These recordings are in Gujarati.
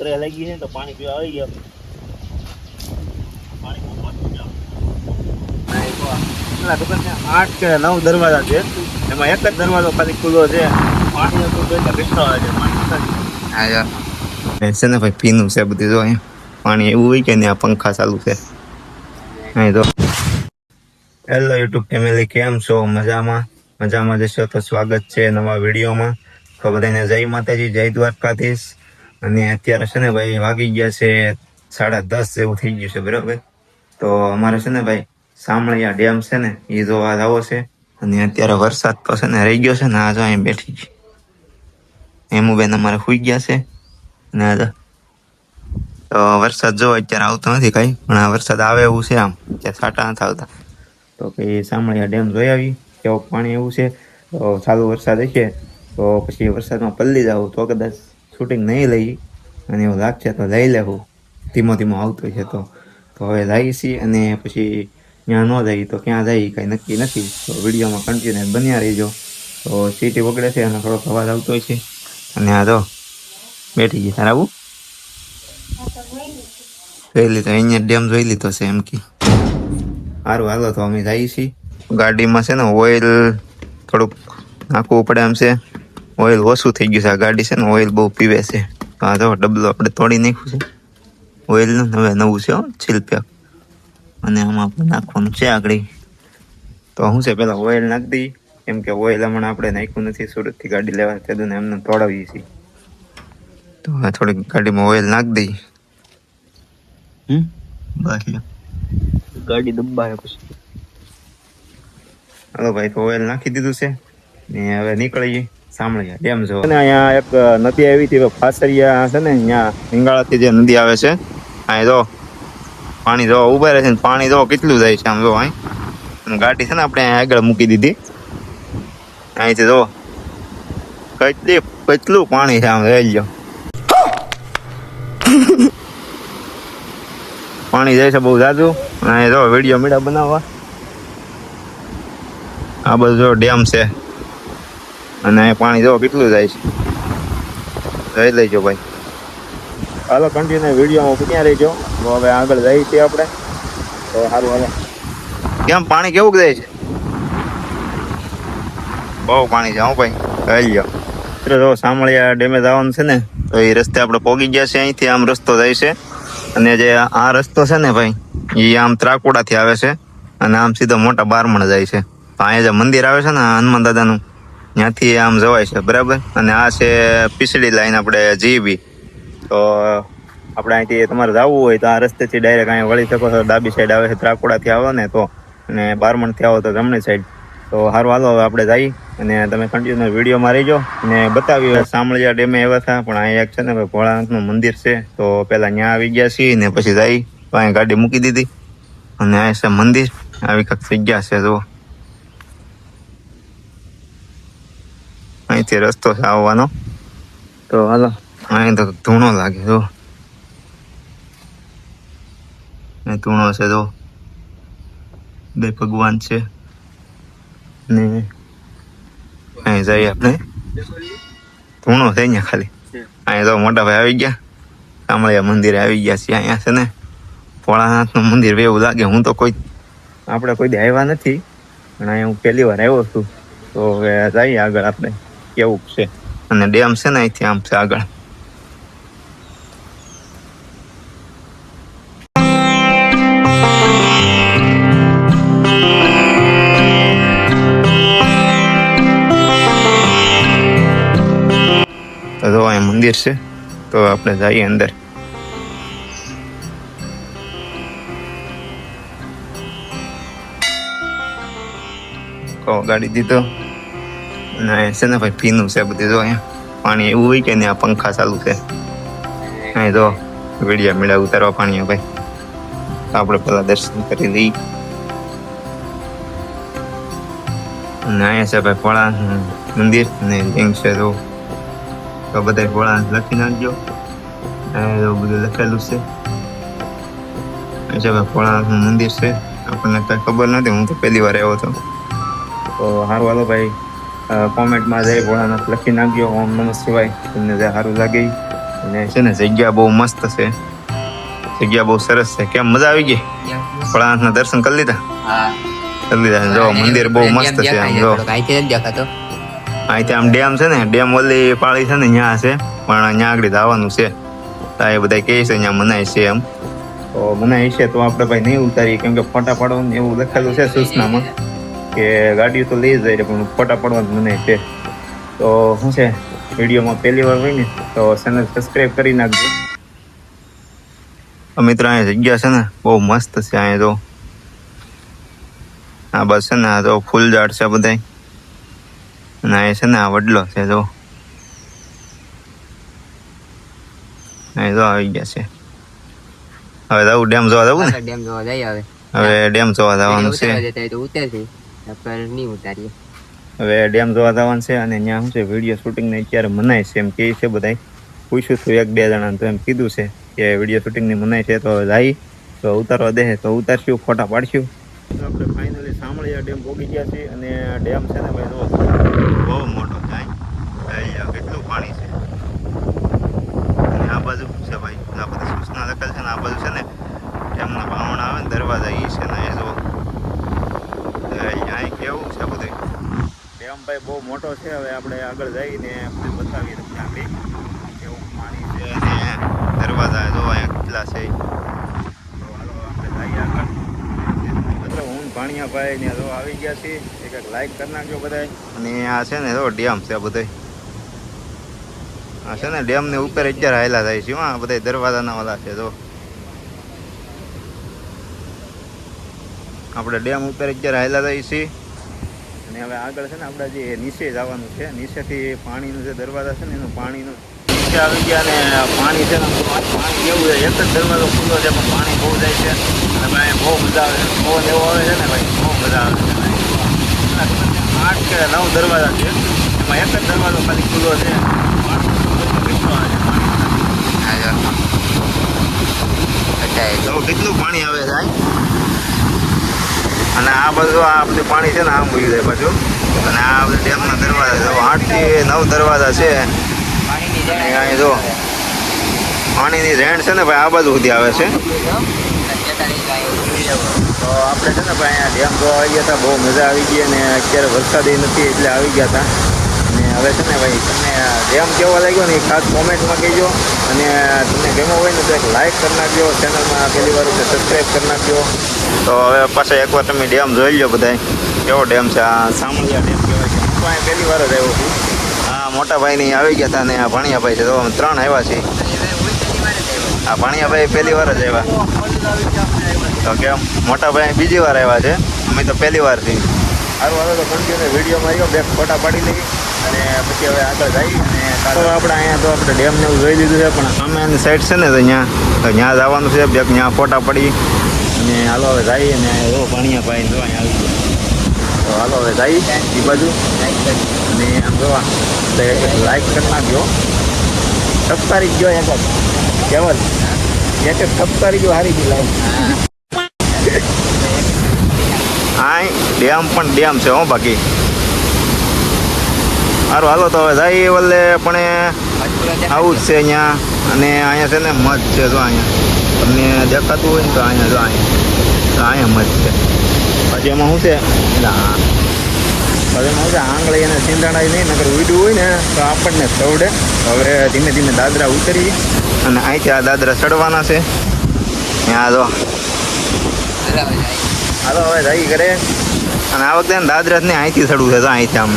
ત્રેહ લાગી છે તો પાણી પીવા આવી ગયા. પાણી બહુ પાછું જાવ. પેલા દુકાને 8 કે 9 દરવાજા છે, એમાં એક જ દરવાજો ખાલી ખુલ્લો છે. પાણી હતું તો એટલે બેસતા આવે છે. હા યાર છે ને ભાઈ, પીનું છે બધું. જો અહીંયા પાણી એવું હોય કે ત્યાં પંખા ચાલુ છે. અહીં તો હેલો યુટ્યુબ ફેમિલી, કેમ છો? મજામાં જશો તો સ્વાગત છે નવા વિડીયોમાં. તો બધાને જય માતાજી, જય દ્વારકાધીશ. અને અત્યારે છે ને ભાઈ વાગી ગયા છે 10:30 જેવું થઈ ગયું છે, બરાબર. તો અમારે છે ને ભાઈ સામળિયા ડેમ છે ને એ જોવા આવો છે. અને અત્યારે વરસાદ તો છે ને રહી ગયો છે ને, આ જો અહીં બેઠી છે હેમુબેન અમારે સુઈ ગયા છે. ને તો વરસાદ જો અત્યારે આવતો નથી કઈ, પણ આ વરસાદ આવે એવું છે. આમ ત્યાં છાંટા નથી આવતા. તો કે સામળિયા ડેમ જોઈ આવી કેવું પાણી એવું છે. તો ચાલુ વરસાદ હશે તો પછી વરસાદમાં પલ્લી જાવ તો કદાચ શૂટિંગ નહીં લઈ, અને એવું લાગશે તો લઈ લેવું. ધીમો ધીમો આવતો છે તો હવે જઈએ છીએ. અને પછી ત્યાં ન જઈએ તો ક્યાં જઈએ કાંઈ નક્કી નથી. તો વિડીયોમાં કન્ટિન્યુ બન્યા રહીજો. તો સીટી વગડે છે અને થોડોક અવાજ આવતો હોય છે. અને આ જો બેઠી ગઈ. તારે આવું જોઈ લીધો, અહીંયા ડેમ જોઈ લીધો છે એમ કે. સારું હાલો તો અમે જઈએ છીએ. ગાડીમાં છે ને ઓઇલ થોડુંક નાખવું પડે એમ છે. ઓઇલ ઓછું થઈ ગયું છે. આ ગાડી છે ને ઓઇલ બહુ પીવે છે. હા જો ડબલો આપણે તોડી નાખ્યું છે ઓઇલનું. હવે નવું છે છીલ પેક. અને આમાં આપણે નાખવાનું છે આગળ. તો શું છે, પેલા ઓઇલ નાખી દઈએ, કેમ કે ઓઇલ હમણાં આપણે નાખ્યું નથી. સુરતથી ગાડી લેવા તેદું એમને તોડાવીએ છીએ. તો થોડીક ગાડીમાં ઓઇલ નાખી દઈએ. બસ ગાડી દબાય પછી. હાલો ભાઈ, તો ઓઇલ નાખી દીધું છે ને હવે નીકળીએ સામળિયા ડેમ જો. અહીંયા એક નદી આવી હતી ફાસરિયા છે ને, અહીંયા હિંગાળાથી જે નદી આવે છે. અહીં જો પાણી જો ઉભા રહે છે ને, પાણી જો કેટલું જાય છે આમ જો. અહીં ગાડી છે ને આપણે આગળ મૂકી દીધી. અહીંથી જો કેટલું પાણી છે આમ. રહી ગયો પાણી જાય છે બહુ જાજુ. અને જો વિડીયો મીડા બનાવવા આ બધું જો ડેમ છે. અને પાણી જો કેટલું જાય છે. જોઈ લેજો ભાઈ. હાલો કન્ટિન્યુ વિડીયોમાં બન્યા રહીજો. તો હવે આગળ જઈએ છીએ આપણે. તો સારું હાલો. કેમ પાણી કેવું જાય છે? બહુ પાણી છે. હું ભાઈ કહી લો. જો સામળિયા ડેમે જવાનું છે ને, તો એ રસ્તે આપણે પહોંચી ગયા છે. અહીંથી આમ રસ્તો જાય છે. અને જે આ રસ્તો છે ને ભાઈ, એ આમ ત્રાકુડાથી આવે છે અને આમ સીધો મોટા બારમણ જાય છે. તો અહીંયા જે મંદિર આવે છે ને હનુમાન દાદાનું, ત્યાંથી આમ જવાય છે, બરાબર. અને આ છે પીસડી લાઈન આપણે જીબી. તો આપણે અહીંથી તમારે જવું હોય તો આ રસ્તેથી ડાયરેક્ટ અહીંયા વળી શકો છો. ડાબી સાઈડ આવે છે ત્રાકુડાથી આવો ને તો, અને બારમણથી આવો તો જમણી સાઈડ. તો સારું હાલો હવે આપણે જઈએ. અને તમે કન્ટિન્યુ વિડીયોમાં રહીજો અને બતાવ્યું. સામળિયા ડેમે એવા હતા, પણ અહીંયા એક છે ને ભોળાનાથનું મંદિર છે. તો પહેલાં ત્યાં આવી ગયા છીએ ને પછી જઈ તો અહીંયા ગાડી મૂકી દીધી. અને આ છે મંદિર. આવી કંઈક જગ્યા છે જો. અહીંથી રસ્તો છે આવવાનો. તો હાલો. અહીં તો ધૂણો લાગે જો. ધૂણો છે જો. બે ભગવાન છે ને અહીં જઈએ આપણે. ધૂણો છે અહીંયા ખાલી. અહીંયા તો મોટા ભાઈ આવી ગયા. સામળિયા મંદિરે આવી ગયા છીએ. અહીંયા છે ને ભોળાનાથનું મંદિર એવું લાગે. હું તો આપણે કોઈ દી આવ્યા નથી, પણ અહીંયા હું પહેલી વાર આવ્યો છું. તો હવે જઈએ આગળ આપણે કેવું છે. અને ડેમ છે ને અહીંથી આમ છે આગળ. તો અહીં મંદિર છે, તો આપણે જઈએ અંદર. ગાડી દીધો. અને છે ને ભાઈ પીનું છે બધું. જો અહીંયા પાણી એવું હોય કે ત્યાં પંખા ચાલુ છે. અહીં જો વિડીયો મેળા ઉતારવા પાણી ભાઈ. આપણે પેલા દર્શન કરી લઈએ. અને અહીંયા છે ભાઈ ભોળા મંદિર અને લિંગ છે. તો બધા ભોળા લખી નાખજો. એવું બધું લખેલું છે. અહીં છે ભાઈ ભોળાનાથનું મંદિર છે. આપણને કઈ ખબર નથી, હું તો પહેલી વાર આવ્યો હતો. તો સારું હાલો ભાઈ, કોમેન્ટમાં જય ભોળાનાથ લખી નાખજો. ઓમ નમઃ શિવાય. તમને જે સારું લાગે. અને છે ને જગ્યા બહુ મસ્ત છે, જગ્યા બહુ સરસ છે. કેમ મજા આવી ગઈ? ભોળાનાથના દર્શન કરી લીધા? હા. કરી લીધા. જો મંદિર બહુ મસ્ત છે. આમ જો અહીંથી આમ ડેમ છે ને, ડેમ ઓલી પાળી છે ને ત્યાં છે, પણ ત્યાં આગળ જવાનું છે. એ બધા કહે છે અહીંયા મનાય છે એમ, તો મનાય છે તો આપણે ભાઈ નહીં ઉતારીએ, કેમ કે ફોટા પાડવાનું એવું લખેલું છે સૂચનામાં કે ગાડીઓ તો લઈ જાય પણ ફોટા પાડવાનું મનાય છે. તો શું છે, વિડીયોમાં પહેલી વાર હોય ને તો ચેનલ સબસ્ક્રાઈબ કરી નાખજો. મિત્રો અહીંયા જગ્યા છે ને બહુ મસ્ત છે. અહીંયા તો આ બસ છે ને, આ તો ફૂલ ઝાડ છે બધા, અને અહીંયા છે ને આ વડલો છે. જો અહીં તો આવી ગયા છે. હવે જવું ડેમ જોવા જવું ને? ડેમ જોવા જઈએ હવે. હવે ડેમ જોવા જવાનું છે. હવે ડેમ જોવા જવાનું છે, અને ત્યાં શું છે વિડીયો શૂટિંગને અત્યારે મનાય છે એમ કહે છે બધા. પૂછ્યું હતું એક બે જણાને તો એમ કીધું છે કે વિડીયો શૂટિંગની મનાય છે, તો જાય તો ઉતારવા દે તો ઉતારશું, ફોટા પાડશું. તો આપણે ફાઇનલી સાંભળીયા ડેમ પહોંચી ગયા છીએ, અને ડેમ છે ને ભાઈ જો બહુ મોટો જાય, કેટલું પાણી છે. અને આ બાજુ શું છે ભાઈ, આ બધી સૂચના લખેલ છે ને, આ બાજુ છે ને ડેમના બાવણ આવે ને દરવાજા એ છે ને, એ જો અહીં કેવું છે બધું. ડેમ ભાઈ બહુ મોટો છે. હવે આપણે આગળ જઈને બધું બતાવીએ તમને આગળ કેવું પાણી છે, અને દરવાજા જો અહીંયા કેટલા છે. તો હાલો આપણે જઈએ આગળ. હું ભાણિયાભાઈ ને જો આવી ગયા છીએ. એક લાઈક કરી નાખજો બધા. અને આ છે ને જો ડેમ છે બધો, આ છે ને ડેમ ને ઉપર અત્યારે હાયલા થાય છે. આ બધા દરવાજાના વાળા છે. જો આપણે ડેમ ઉપર અત્યારે હાયલા થાય છે, અને હવે આગળ છે ને આપણે જે નીચે જવાનું છે, નીચેથી પાણીનું જે દરવાજા છે ને એનું પાણીનું નીચે આવી ગયા. ને પાણી છે ને પાણી કેવું છે, એક જ દરવાજો ખુલ્લો છે પણ પાણી બહુ જાય છે, અને ભાઈ બહુ મજા આવે. પવન એવો આવે છે ને ભાઈ, બહુ મજા આવે છે. 8 કે 9 દરવાજા છે, એમાં એક જ દરવાજો ખાલી ખુલ્લો છે. કેટલું પાણી આવે છે. અને આ બધું આ બધું પાણી છે ને આમ ઉઈ જાય પાછું. અને આ બધા ડેમના દરવાજા 8 થી 9 દરવાજા છે. અને અહીં જો પાણીની રેણ છે ને ભાઈ આ બાજુ સુધી આવે છે. તો આપણે છે ને ભાઈ અહીંયા ડેમ જોવા આવી ગયા હતા, બહુ મજા આવી ગઈ. અને અત્યારે વરસાદ નથી એટલે આવી ગયા હતા. અને હવે છે ને ભાઈ તમને ડેમ કેવો લાગ્યો ને એ ખાસ કોમેન્ટમાં કહેજો. અને તમને ગમ્યો હોય ને તો એક લાઈક કરી નાખજો, ચેનલમાં પહેલી વાર છે સબસ્ક્રાઈબ કરી નાખજો. તો હવે પાછા એકવાર તમે ડેમ જોઈ લો બધા, કેવો ડેમ છે. આ સામળિયા ડેમ કહેવાય છે. હું અહીંયા પહેલી વાર જ આવ્યો છું. આ મોટા ભાઈની આવી ગયા હતા, અને આ ભાણિયાભાઈ છે. તો અમે 3 આવ્યા છીએ. આ ભાણિયાભાઈ પહેલી વાર જ આવ્યા. તો કેમ મોટા ભાઈ બીજી વાર આવ્યા છે, અમે તો પહેલી વાર છીએ. સારું આવે તો કન્ટિન્યુ વિડીયોમાં આવ્યો, બે ફોટા પાડી લઈ અને પછી હવે આગળ જઈએ. અને આપણે અહીંયા તો આપણે ડેમને એવું જોઈ લીધું છે, પણ સામેની સાઈડ છે ને તો ત્યાં જવાનું છે. બે ત્યાં ફોટા પડી અને હાલો હવે જઈએ. ને એવો ભાણિયાભાઈ જો અહીંયા આવી ગયા. તો હાલો હવે જઈએ એ બાજુ. અને આમ જોવા તો લાઈક કરી નાખજો. સબસ્ક્રાઈબ ગયો એક જ કેવલ એક જ સબસ્ક્રાઈબ ગયો હારી ગઈ લાઈક. હા ડેમ પણ ડેમ છે હો બાકી. સારું હાલો તો હવે જઈએ. વલ્લે પણ આવું જ છે અહીંયા. અને અહીંયા છે ને મધ છે. જો અહીંયા તમને દેખાતું હોય ને તો અહીંયા જો અહીંયા મધ છે. પછી એમાં શું છે, પછી એમાં શું છે આંગળી અને સિંધાણા નહીં નગર ઉડ્યું હોય ને તો આપણને સવડે. હવે ધીમે ધીમે દાદરા ઉતરી અને અહીંથી આ દાદરા ચડવાના છે. ત્યાં જો હાલો હવે જઈ કરે. અને આ વખતે દાદરા ને અહીંથી ચડવું છે. તો અહીંથી આમ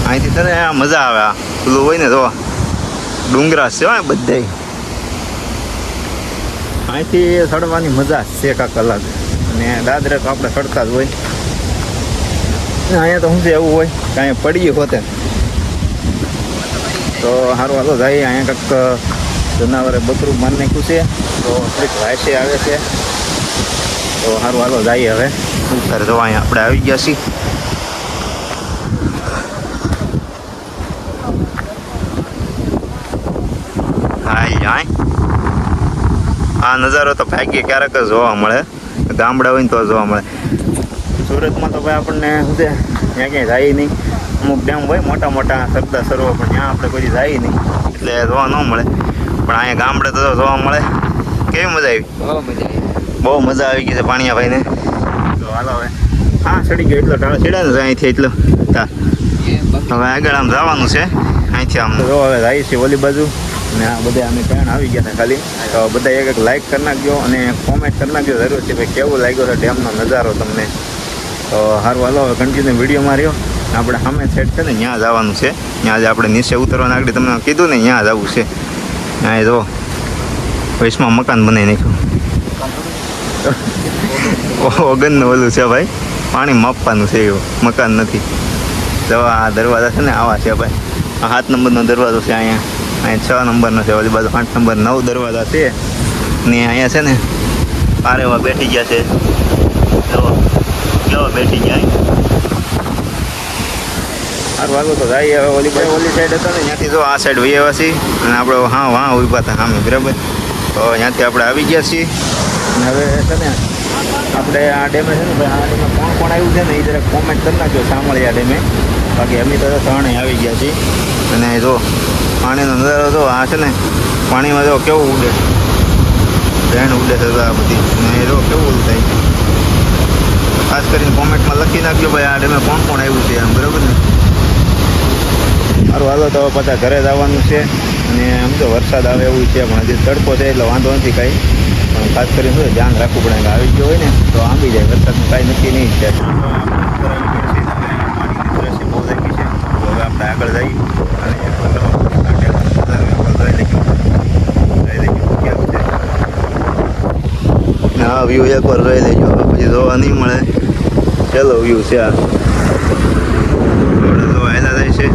અહીંથી છે ને મજા આવે. આ પેલું હોય ને તો ડુંગરા છે બધા, અહીંથી ચડવાની મજા છે કાંક અલગ. અને દાદરે તો આપણે ચડતા જ હોય. અહીંયા તો શું છે એવું હોય કાંઈ પડીએ હોતે તો સારું હાલો જાય. અહીંયા કાંઈક જનાવરે બકરું મારી નાખ્યું છે, તો થોડીક વાયસે આવે છે. તો સારું હાલો જઈએ હવે. સર તો અહીંયા આપણે આવી ગયા છીએ. હા આ નજારો તો ભાગ્ય ક્યારેક જ જોવા મળે, ગામડા હોય ને તો જોવા મળે. સુરતમાં તો ભાઈ આપણને શું છે ત્યાં ક્યાંય જાય નહીં. અમુક ડેમ હોય મોટા મોટા સરદાર સરોવર, પણ ત્યાં આપણે કોઈ જાય નહીં એટલે જોવા ન મળે. પણ અહીંયા ગામડે તો જોવા મળે. કેવી મજા આવી? બહુ મજા આવી ગઈ છે પાણીયા ભાઈને. તો હાલો હવે હા ચડી ગયો એટલો ટાળો ચડ્યા ને અહીંથી એટલો તાર. હવે આગળ આમ જવાનું છે અહીંથી આમ. જો હવે જાય છે ઓલી બાજુ અને આ બધા અમે ટ્રેન આવી ગયા હતા ખાલી. તો બધા એક લાઈક કરી નાખજો અને કોમેન્ટ કરી નાખજો જરૂર છે ભાઈ કેવું લાગ્યો છે ડેમનો નજારો તમને. તો સારું હાલો હવે કન્ટિન્યુ વિડીયોમાં રહ્યો. આપણે સામે સેટ છે ને ત્યાં જવાનું છે. ત્યાં જ આપણે નીચે ઉતરવાના આગળ તમને કીધું ને ત્યાં જવું છે. ત્યાં જો વૈશમાં મકાન બનાવી નાખ્યું. ઓગનનું ઓલું છે ભાઈ, પાણી માપવાનું છે એવું, મકાન નથી. જવા આ દરવાજા છે ને આવા છે ભાઈ. આ 7 નંબરનો દરવાજો છે અહીંયા 6 નંબરનો છે, ઓલી બાજુ 8 નંબર 9 દરવાજા છે. ને અહીંયા છે ને પારેવા બેઠી ગયા છે. જો કેવા બેઠી ગયા. સારું વાગો તો જાય હવે ઓલી સાઈડ હતા ને ત્યાંથી જો આ સાઈડ વહી આવ્યા છીએ અને આપણે હા ઊભા હતા સામે બરાબર. તો ત્યાંથી આપણે આવી ગયા છીએ અને હવે છે ને આપણે આ ડેમે છે ને ભાઈ આ ડેમે કોણ આવ્યું છે ને એ જરાક કોમેન્ટ કરી નાખજો સાંભળ્યા ડેમે. બાકી અમે તો ત્રણે આવી ગયા છીએ અને જો પાણીનો નજારો જો આ છે ને પાણીમાં જો કેવું ઉડે, ટ્રેન ઉડે છે આ બધી અને જો કેવું થાય. ખાસ કરીને કોમેન્ટમાં લખી નાખજો ભાઈ આ ડેમે કોણ આવ્યું છે એમ બરાબર ને. સારું હાલો તો પાછા ઘરે જવાનું છે અને આમ તો વરસાદ આવે એવું છે પણ હજી તડકો છે એટલે વાંધો નથી કાંઈ. પણ ખાસ કરીને શું ધ્યાન રાખવું પડે કે આવી ગયો હોય ને તો આંબી જાય. વરસાદનું કાંઈ નક્કી નહીં છે. બહુ લાગી છે. હવે આપણે આગળ જઈએ અને હા વ્યૂ એકવાર જોઈ લેજો, પછી જોવા નહીં મળે. ચલો વ્યૂ છે આ વહેલા જાય છે.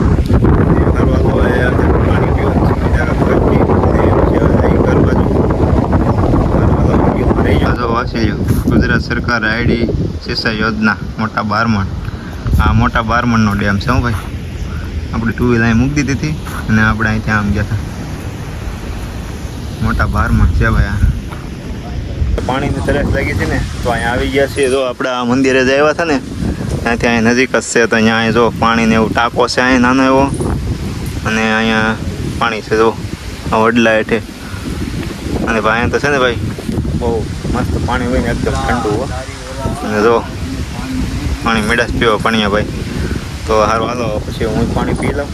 ગુજરાત સરકાર આઈડી સિંચાઈ યોજના મોટા બારમણ. આ મોટા બારમણનો ડેમ છે. હું ભાઈ આપણે 2 વ્હીલ અહીં મૂકી દીધી હતી અને આપણે અહીં ત્યાં આમ ગયા હતા. મોટા બારમણ છે ભાઈ. આ પાણીની તરસ લાગી છે ને તો અહીંયા આવી ગયા છીએ. જો આપણે આ મંદિરે જ આવ્યા હતા ને ત્યાંથી અહીં નજીક જ છે. તો અહીંયા જો પાણીને એવું ટાંકો છે અહીં નાનો એવો અને અહીંયા પાણી છે જો આ વડલા હેઠે. અને ભાઈ અહીંયા તો છે ને ભાઈ બહુ મસ્ત પાણી હોય ને એકદમ ઠંડુ. અને જો પાણી મેળા જ પીવો પાણીયા ભાઈ. તો સારું હાલો પછી હું પાણી પી લઉં.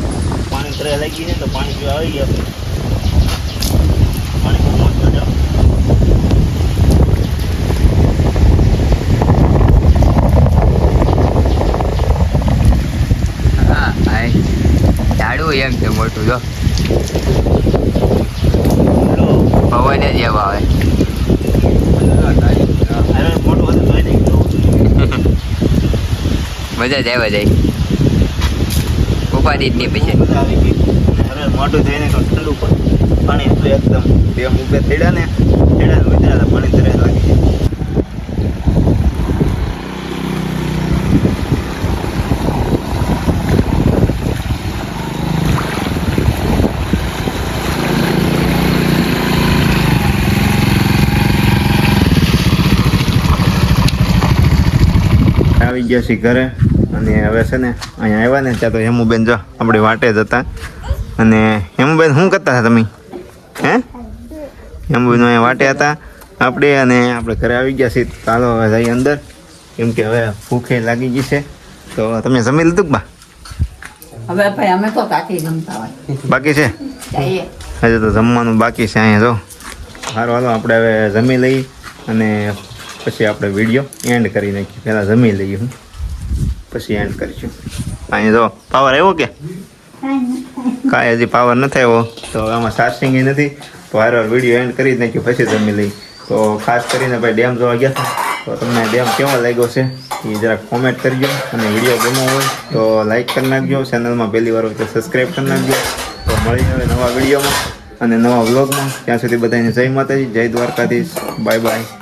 પાણી તરસ લાગી છે તો પાણી પીવા આવી ગયા. પાણી બહુ મસ્ત છે. ઝાડવું એમ છે મોટું જો પવન જ એવા આવે. મજા જ આવ્યા જાય ઉપાધિ જ નહીં પછી. મોટું થઈને ઠંડુ પાણી હતું એકદમ. ડેમ ઉભે થયા ને ઉતર્યા પાણી તરસ લાગી જાય. આવી ગયા છીએ ઘરે અને હવે છે ને અહીંયા આવ્યા ને ત્યાં તો હેમુબેન જો આપણી વાટે જ હતા. અને હેમુબેન શું કરતા હતા તમે? હે હેમુબેન અહીંયા વાટે હતા આપણે અને આપણે ઘરે આવી ગયા છીએ. ચાલો હવે જઈએ અંદર કેમ કે હવે ભૂખે લાગી ગઈ છે. તો તમે જમી લીધું કે બા? હવે ભાઈ અમે તો કાકી જમતા હોય બાકી છે જઈએ. હજુ તો જમવાનું બાકી છે અહીંયા જો. સારું હાલો આપણે હવે જમી લઈ અને પછી આપણે વિડીયો એન્ડ કરી નાખીએ. પહેલાં જમી લઈએ હું પછી એન્ડ કરીશું. અહીંયા જો પાવર આવ્યો કે કાંઈ હજી પાવર નથી આવ્યો તો આમાં ચાર્જિંગ નથી. તો હારો વિડીયો એન્ડ કરી જ નાખ્યો પછી જમી લઈ. તો ખાસ કરીને ભાઈ ડેમ જોવા ગયા હતા તો તમને ડેમ કેવો લાગ્યો છે એ જરાક કોમેન્ટ કરજો. અને વિડીયો ગમ્યો હોય તો લાઈક કરી નાખજો. ચેનલમાં પહેલી વાર હોય તો સબસ્ક્રાઈબ કરી નાખજો. તો મળી હવે નવા વિડીયોમાં અને નવા વ્લોગમાં. ત્યાં સુધી બધાને જય માતાજી, જય દ્વારકાધીશ, બાય બાય.